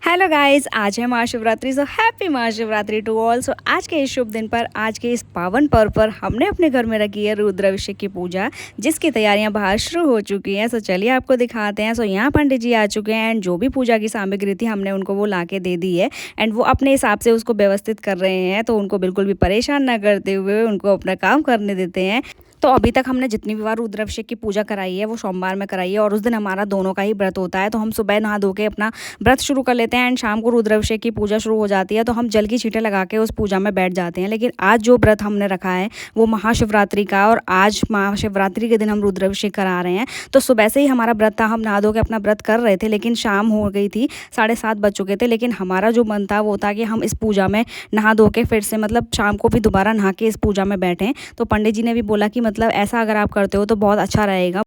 Hello guys, आज है Mahashivratri. So happy Mahashivratri to all. सो आज के इस शुभ दिन पर, आज के इस पावन पर्व पर हमने अपने घर में रखी है रुद्राभिषेक की पूजा, जिसकी तैयारियां बाहर शुरू हो चुकी हैं। सो चलिए आपको दिखाते हैं। सो यहाँ पंडित जी आ चुके हैं एंड जो भी पूजा की सामग्री थी हमने उनको वो ला के दे दी है एंड वो अपने हिसाब से उसको व्यवस्थित कर रहे हैं। तो उनको बिल्कुल भी परेशान ना करते हुए उनको अपना काम करने देते हैं। तो अभी तक हमने जितनी भी बार रुद्राभिषेक की पूजा कराई है वो सोमवार में कराई है और उस दिन हमारा दोनों का ही व्रत होता है। तो हम सुबह नहा धो के अपना व्रत शुरू कर लेते हैं एंड शाम को रुद्राभिषेक की पूजा शुरू हो जाती है। तो हम जल की छींटे लगा के उस पूजा में बैठ जाते हैं। लेकिन आज जो व्रत हमने रखा है वो महाशिवरात्रि का, और आज महाशिवरात्रि के दिन हम रुद्राभिषेक करा रहे हैं। तो सुबह से ही हमारा व्रत था, हम नहा धो के अपना व्रत कर रहे थे, लेकिन शाम हो गई थी, 7:30 बज चुके थे। लेकिन हमारा जो मन था वो था कि हम इस पूजा में नहा धो के फिर से मतलब शाम को भी दोबारा नहा के इस पूजा में बैठें। तो पंडित जी ने भी बोला कि मतलब ऐसा अगर आप करते हो तो बहुत अच्छा रहेगा।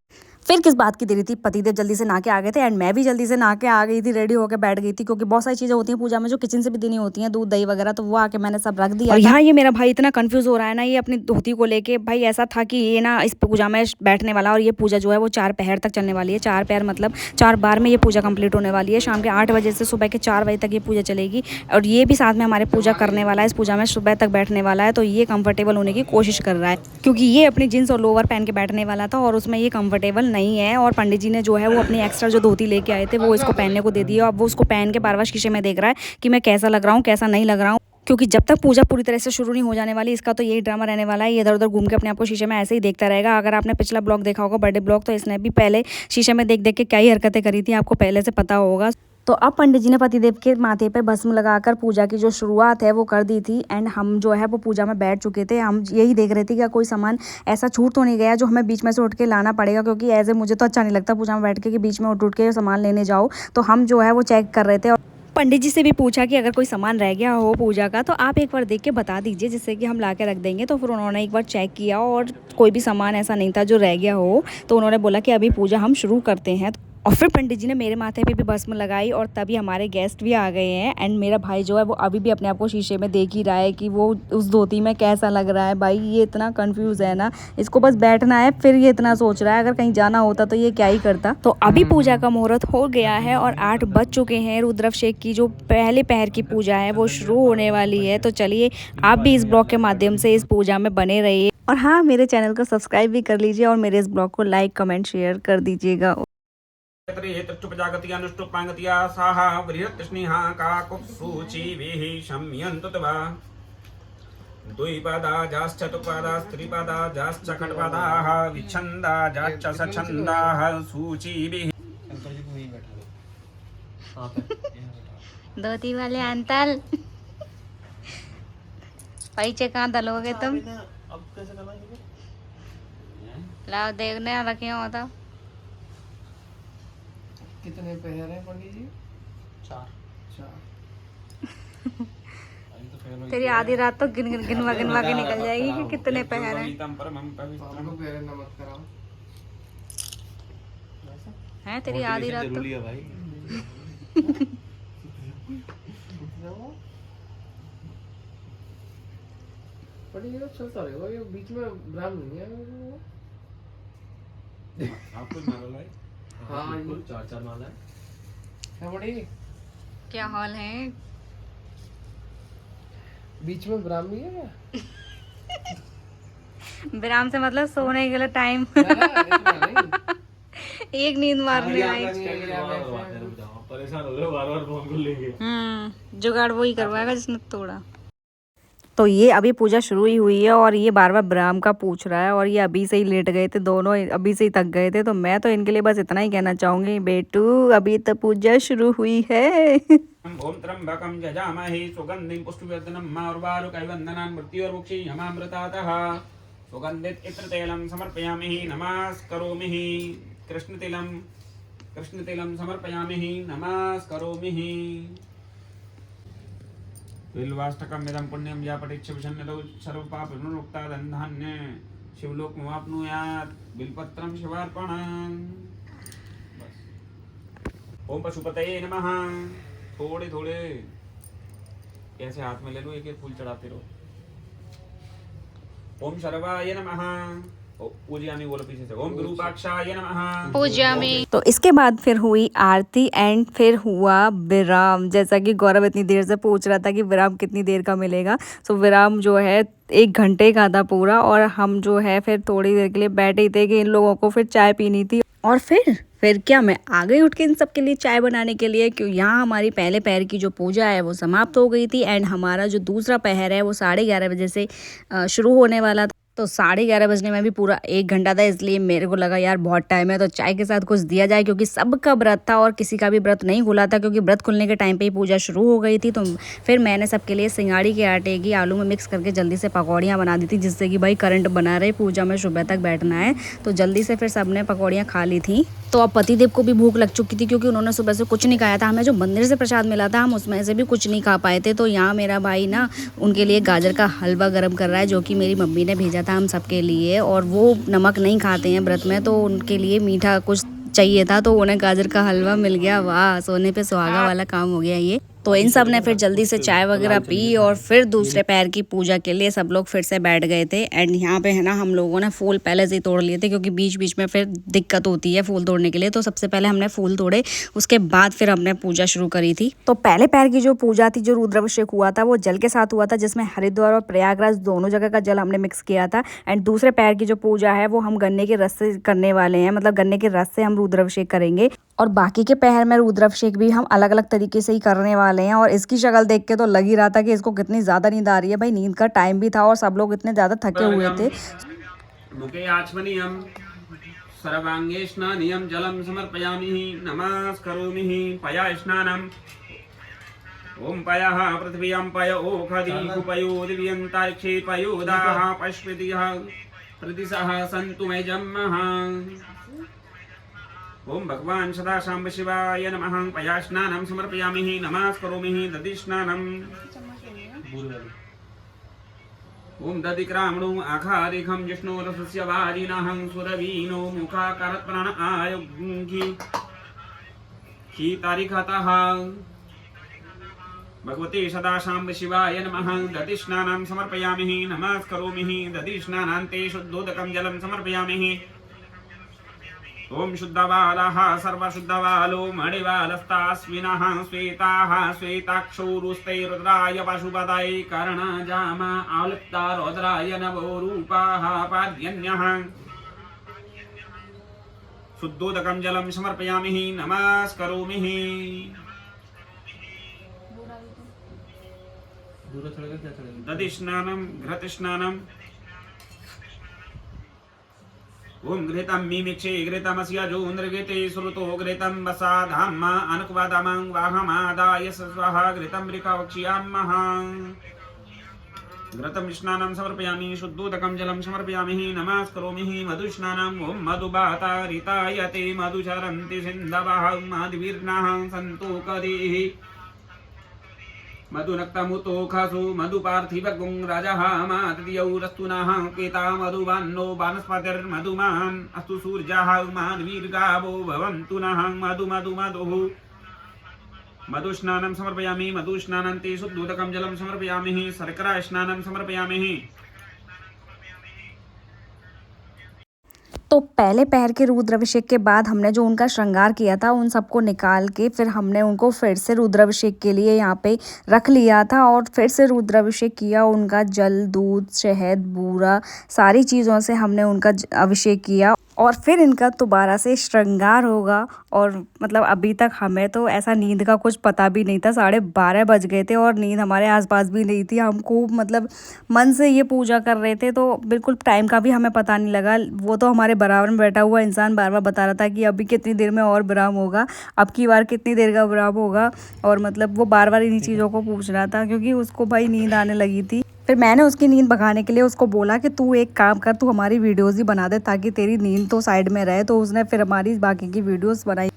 फिर किस बात की देरी थी, पतिदेव जल्दी से नहा के आ गए थे एंड मैं भी जल्दी से नहा के आ गई थी, रेडी होकर बैठ गई थी, क्योंकि बहुत सारी चीज़ें होती हैं पूजा में जो किचन से भी देनी होती हैं, दूध दही वगैरह, तो वो आके मैंने सब रख दिया। और यहाँ ये मेरा भाई इतना कंफ्यूज हो रहा है ना, ये अपनी धोती को लेके। भाई ऐसा था कि ये ना इस पूजा में बैठने वाला, और ये पूजा जो है वो 4 पहर तक चलने वाली है। 4 पहर मतलब 4 बार में ये पूजा कंप्लीट होने वाली है। शाम के 8 बजे से सुबह के 4 बजे तक ये पूजा चलेगी और ये भी साथ में हमारे पूजा करने वाला है, इस पूजा में सुबह तक बैठने वाला है। तो ये कंफर्टेबल होने की कोशिश कर रहा है, क्योंकि ये अपनी जीन्स और लोअर पहन के बैठने वाला था और उसमें ये कंफर्टेबल नहीं है। और पंडित जी ने जो है वो अपनी एक्स्ट्रा जो धोती लेके आए थे वो इसको पहनने को दे दी है। अब वो उसको पहन के बार बार शीशे में देख रहा है कि मैं कैसा लग रहा हूँ, कैसा नहीं लग रहा हूँ, क्योंकि जब तक पूजा पूरी तरह से शुरू नहीं हो जाने वाली, इसका तो यही ड्रामा रहने वाला है। ये इधर उधर घूम के अपने आप को शीशे में ऐसे ही देखता रहेगा। अगर आपने पिछला ब्लॉग देखा होगा, बर्थडे ब्लॉग, तो इसने भी पहले शीशे में देख देख के क्या ही हरकतें करी थी, आपको पहले से पता होगा। तो अब पंडित जी ने पतिदेव के माथे पे भस्म लगाकर पूजा की जो शुरुआत है वो कर दी थी एंड हम जो है वो पूजा में बैठ चुके थे। हम यही देख रहे थे कि कोई सामान ऐसा छूट तो नहीं गया जो हमें बीच में से उठ के लाना पड़ेगा, क्योंकि एज ए मुझे तो अच्छा नहीं लगता पूजा में बैठ के कि बीच में उठ के सामान लेने जाओ। तो हम जो है वो चेक कर रहे थे और पंडित जी से भी पूछा कि अगर कोई सामान रह गया हो पूजा का तो आप एक बार देख के बता दीजिए, जिससे कि हम ला के रख देंगे। तो फिर उन्होंने एक बार चेक किया और कोई भी सामान ऐसा नहीं था जो रह गया हो। तो उन्होंने बोला कि अभी पूजा हम शुरू करते हैं। और फिर पंडित जी ने मेरे माथे पे भी भस्म लगाई और तभी हमारे गेस्ट भी आ गए हैं एंड मेरा भाई जो है वो अभी भी अपने आप को शीशे में देख ही रहा है कि वो उस धोती में कैसा लग रहा है। भाई ये इतना कंफ्यूज है ना, इसको बस बैठना है, फिर ये इतना सोच रहा है अगर कहीं जाना होता तो ये क्या ही करता। तो अभी पूजा का मुहूर्त हो गया है और 8 बज चुके हैं। रुद्राभिषेक की जो पहले पहर की पूजा है वो शुरू होने वाली है। तो चलिए आप भी इस ब्लॉग के माध्यम से इस पूजा में बने रहिए, और हाँ, मेरे चैनल को सब्सक्राइब भी कर लीजिए और मेरे इस ब्लॉग को लाइक कमेंट शेयर कर दीजिएगा। प्रजागतिया साहा बृहत्स्नेहा काकुत्सूचिभिः शम्यन्तु तवा द्विपादाश्च चतुर्पादास्त्रिपादाश्च खण्डपादाः विच्छन्दाश्च सच्छन्दाः सूचिभिः। धोती वाले अंतल पैसे कहाँ दलोगे तुम? लाओ देखने रखे हो तो कितने पहर हैं पंडित जी? 4। तेरी आधी रात तो गिनवा के निकल जाएगी कि कितने पहर हैं। हैं तेरी आधी रात तो पंडित जी चलता रहेगा, ये बीच में ब्राह्मण नहीं है। आपको मालूम है? हाँ, 4 माला है बड़ी। क्या हॉल है? बीच में ब्राह्मणी है क्या? विराम से मतलब सोने के लिए टाइम। एक नींद मारने आई। परेशान हो रहे हो बार-बार फोन को लेके। जुगाड़ वही करवाएगा जिसने तोड़ा। तो ये अभी पूजा शुरू ही हुई है और ये बार बार ब्राह्म का पूछ रहा है, और ये अभी से ही लेट गए थे दोनों, अभी से ही थक गए थे। तो मैं तो इनके लिए बस इतना ही कहना चाहूंगी, बेटू अभी तो पूजा शुरू हुई है। ओम त्र्यंबकं यजामहे सुगंधिं पुष्टिवर्धनम् उर्वारुकैर्वन्दनान् मृत्योर्मुक्षीयमामृतातः सुगन्धित इत्रतैलं समर्पयामि नमस्करोमि कृष्णतैलं समर्पयामि नमस्करोमि। बिल्वाष्टकमिदं पुण्यं या पठिच्छविषन्नतौ सर्वपापविमुक्ता दन्धान्य शिवलोकमवाप्नुयात्। बिल्पत्रं शिवार्पणम्। ओम पशुपतये नमः। थोड़े थोड़े कैसे हाथ में ले लो, एक एक फूल चढ़ाते रहो। ओम शर्वाय नमः। पूजयामि बोलो पीछे से। ओम विरूपाक्षाय नमः। पूजयामि। तो इसके बाद फिर हुई आरती एंड फिर हुआ विराम। जैसा कि गौरव इतनी देर से पूछ रहा था कि विराम कितनी देर का मिलेगा, तो विराम जो है 1 घंटे का था पूरा। और हम जो है फिर थोड़ी देर के लिए बैठे ही थे कि इन लोगों को फिर चाय पीनी थी। और फिर क्या मैं आ गई उठ के इन सब के लिए चाय बनाने के लिए, क्यों यहाँ हमारी पहले पहर की जो पूजा है वो समाप्त हो गई थी एंड हमारा जो दूसरा पहर है वो 11:30 बजे से शुरू होने वाला था। तो 11:30 बजने में भी पूरा 1 घंटा था, इसलिए मेरे को लगा यार बहुत टाइम है तो चाय के साथ कुछ दिया जाए, क्योंकि सबका व्रत था और किसी का भी व्रत नहीं खुला था, क्योंकि व्रत खुलने के टाइम पे ही पूजा शुरू हो गई थी। तो फिर मैंने सबके लिए सिंगाड़ी के आटे की आलू में मिक्स करके जल्दी से पकौड़ियाँ बना दी थी, जिससे कि भाई करंट बना रहे, पूजा में सुबह तक बैठना है। तो जल्दी से फिर सबने पकौड़ियाँ खा ली थी। तो अब पतिदेव को भी भूख लग चुकी थी, क्योंकि उन्होंने सुबह से कुछ नहीं खाया था। हमें जो मंदिर से प्रसाद मिला था हम उसमें से भी कुछ नहीं खा पाए थे। तो यहाँ मेरा भाई ना उनके लिए गाजर का हलवा गर्म कर रहा है, जो कि मेरी मम्मी ने भेजा था हम सबके लिए। और वो नमक नहीं खाते हैं व्रत में, तो उनके लिए मीठा कुछ चाहिए था, तो उन्हें गाजर का हलवा मिल गया। वाह, सोने पे सुहागा वाला काम हो गया ये। तो इन सब ने फिर जल्दी से चाय वगैरह पी और फिर दूसरे पैर की पूजा के लिए सब लोग फिर से बैठ गए थे। एंड यहाँ पे है ना हम लोगों ने फूल पहले से ही तोड़ लिए थे, क्योंकि बीच बीच में फिर दिक्कत होती है फूल तोड़ने के लिए। तो सबसे पहले हमने फूल तोड़े, उसके बाद फिर हमने पूजा शुरू करी थी। तो पहले पैर की जो पूजा थी, जो रुद्राभिषेक हुआ था, वो जल के साथ हुआ था, जिसमें हरिद्वार और प्रयागराज दोनों जगह का जल हमने मिक्स किया था। एंड दूसरे पैर की जो पूजा है वो हम गन्ने के रस से करने वाले हैं, मतलब गन्ने के रस से हम रुद्राभिषेक करेंगे। और बाकी के पैर में रुद्राभिषेक भी हम अलग अलग तरीके से ही करने वाले हैं। और इसकी शक्ल देख के तो लग ही रहा था कि इसको कितनी ज़्यादा नींद आ रही है। भाई नींद का टाइम भी था और सब लोग इतने ज़्यादा थके हुए थे। मुखे आचमनीयं सर्वांगे स्नानियं जलं समर्पयामि नमस्करोमि पया स्नानम्। ओम पयः पृथिव्यां पय ओखधि पयो दिव्यन्तारिक्षे पयोदाः पश्पतिः प्रतिसः सन्तु मे जम्मः। ओम भगवान सदाशिव शिवाय नमः। पया स्नानं समर्पयामि नमस्करोमि दधिस्नानम्। ओम दधिक्रामणो आखारिखं जिष्णोरसस्य वाजिनः सुरवीनो मुखाकारत्प्राण आयुग्खि खीतारिखतः। भगवते सदाशिव शिवाय नमः। दधिस्नानं समर्पयामि नमस्करोमि दधिस्नानान्ते शुद्धोदकं जलं समर्पयामि। ओम शुद्धबालाः सर्वशुद्धबालो मणिबालस्तास्मिनः श्वेताः श्वेताक्षौरुस्ते रुद्राय पशुपतये कर्णजामा आलिप्ता रुद्राय नवो रूपाः पाद्यन्यः। शुद्धोदकं जलं समर्पयामि नमस्करोमि। दधिस्नानं घृतस्नानम्। ओम घृतं मिमिक्षे घृतमस्य जोन्द्रघृते श्रुतो घृतं वसाधाम्मा अनुक्वादामं वाहमादाय स्वाहा घृतं ऋकवक्ष्यामः। घृतं स्नानं समर्पयामि शुद्धोदकं जलं समर्पयामि नमस्करोमि मधुस्नानम्। ओम मधुबातारितायते मधुचरन्ति सिन्धवः मधुवीर्णः सन्तोकदेः मधुनक्तमुतोखसु मधुपार्थिवगुं राजः मातृयौरस्तुनः केता मधुवान्नो वानस्पतिर्मधुमान् अस्तु सूर्यः माधवीर्गावो भवन्तु नः मधु मधु मधुः। मधुस्नानं समर्पयामि मधुस्नानान्ते शुद्धोदकं जलं समर्पयामि शर्करा स्नानं समर्पयामि। तो पहले पैर के रुद्राभिषेक के बाद हमने जो उनका श्रृंगार किया था उन सबको निकाल के फिर हमने उनको फिर से रुद्राभिषेक के लिए यहाँ पे रख लिया था और फिर से रुद्राभिषेक किया। उनका जल, दूध, शहद, बूरा, सारी चीज़ों से हमने उनका अभिषेक किया और फिर इनका दोबारा से श्रृंगार होगा। और मतलब अभी तक हमें तो ऐसा नींद का कुछ पता भी नहीं था। 12:30 बज गए थे और नींद हमारे आसपास भी नहीं थी। हम खूब मतलब मन से ये पूजा कर रहे थे, तो बिल्कुल टाइम का भी हमें पता नहीं लगा। वो तो हमारे बराबर में बैठा हुआ इंसान बार बार बता रहा था कि अभी कितनी देर में और विराम होगा, अब की बार कितनी देर का विराम होगा। और मतलब वो बार बार इन्हीं चीज़ों को पूछ रहा था, क्योंकि उसको भाई नींद आने लगी थी। फिर मैंने उसकी नींद भगाने के लिए उसको बोला कि तू एक काम कर, तू हमारी वीडियोस ही बना दे ताकि तेरी नींद तो साइड में रहे। तो उसने फिर हमारी बाकी की वीडियोस बनाई।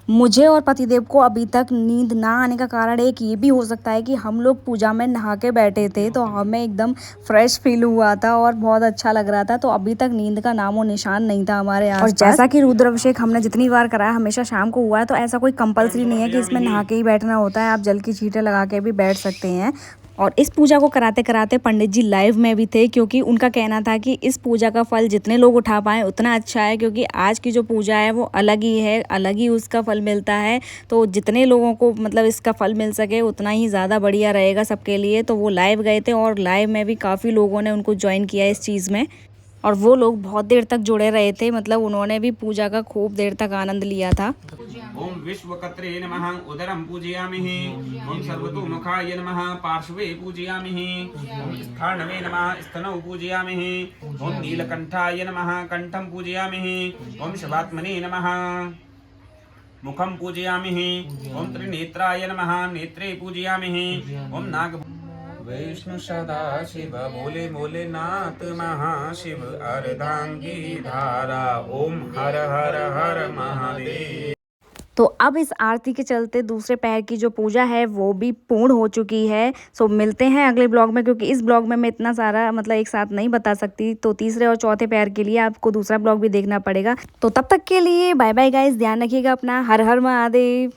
मुझे और पतिदेव को अभी तक नींद ना आने का कारण एक ये भी हो सकता है कि हम लोग पूजा में नहा के बैठे थे, तो हमें एकदम फ्रेश फील हुआ था और बहुत अच्छा लग रहा था। तो अभी तक नींद का नामो निशान नहीं था हमारे आसपास। और जैसा कि रुद्राभिषेक हमने जितनी बार कराया हमेशा शाम को हुआ है, तो ऐसा कोई कंपलसरी नहीं है कि इसमें नहा के ही बैठना होता है। आप जल की छींटे लगा के भी बैठ सकते हैं। और इस पूजा को कराते कराते पंडित जी लाइव में भी थे, क्योंकि उनका कहना था कि इस पूजा का फल जितने लोग उठा पाएँ उतना अच्छा है, क्योंकि आज की जो पूजा है वो अलग ही है, अलग ही उसका फल मिलता है। तो जितने लोगों को मतलब इसका फल मिल सके उतना ही ज़्यादा बढ़िया रहेगा सबके लिए। तो वो लाइव गए थे और लाइव में भी काफ़ी लोगों ने उनको ज्वाइन किया इस चीज़ में, और वो लोग बहुत देर तक जुड़े रहे थे, मतलब उन्होंने भी पूजा का खूब देर तक आनंद लिया था। ओम विश्वकर्त्रे नमः उदरं पूजयामि। ओम सर्वतोमुखाय नमः पार्श्वे पूजयामि। ओम स्थानवे नमः स्तनौ पूजयामि। ओम नीलकंठाय नमः कंठं पूजयामि। ओम शिवात्मने नमः मुखं पूजयामि। ओम त्रिनेत्राय नमः नेत्रे पूजयामि। ओम नाग विष्णु सदा शिव भोले भोलेनाथ महाशिव अर्धांगी धारा। ओम हर हर हर महादेव। तो अब इस आरती के चलते दूसरे पैर की जो पूजा है वो भी पूर्ण हो चुकी है। सो मिलते हैं अगले ब्लॉग में, क्योंकि इस ब्लॉग में मैं इतना सारा मतलब एक साथ नहीं बता सकती, तो तीसरे और चौथे पैर के लिए आपको दूसरा ब्लॉग भी देखना पड़ेगा। तो तब तक के लिए बाय बाय गाइस, ध्यान रखिएगा अपना। हर हर महादेव।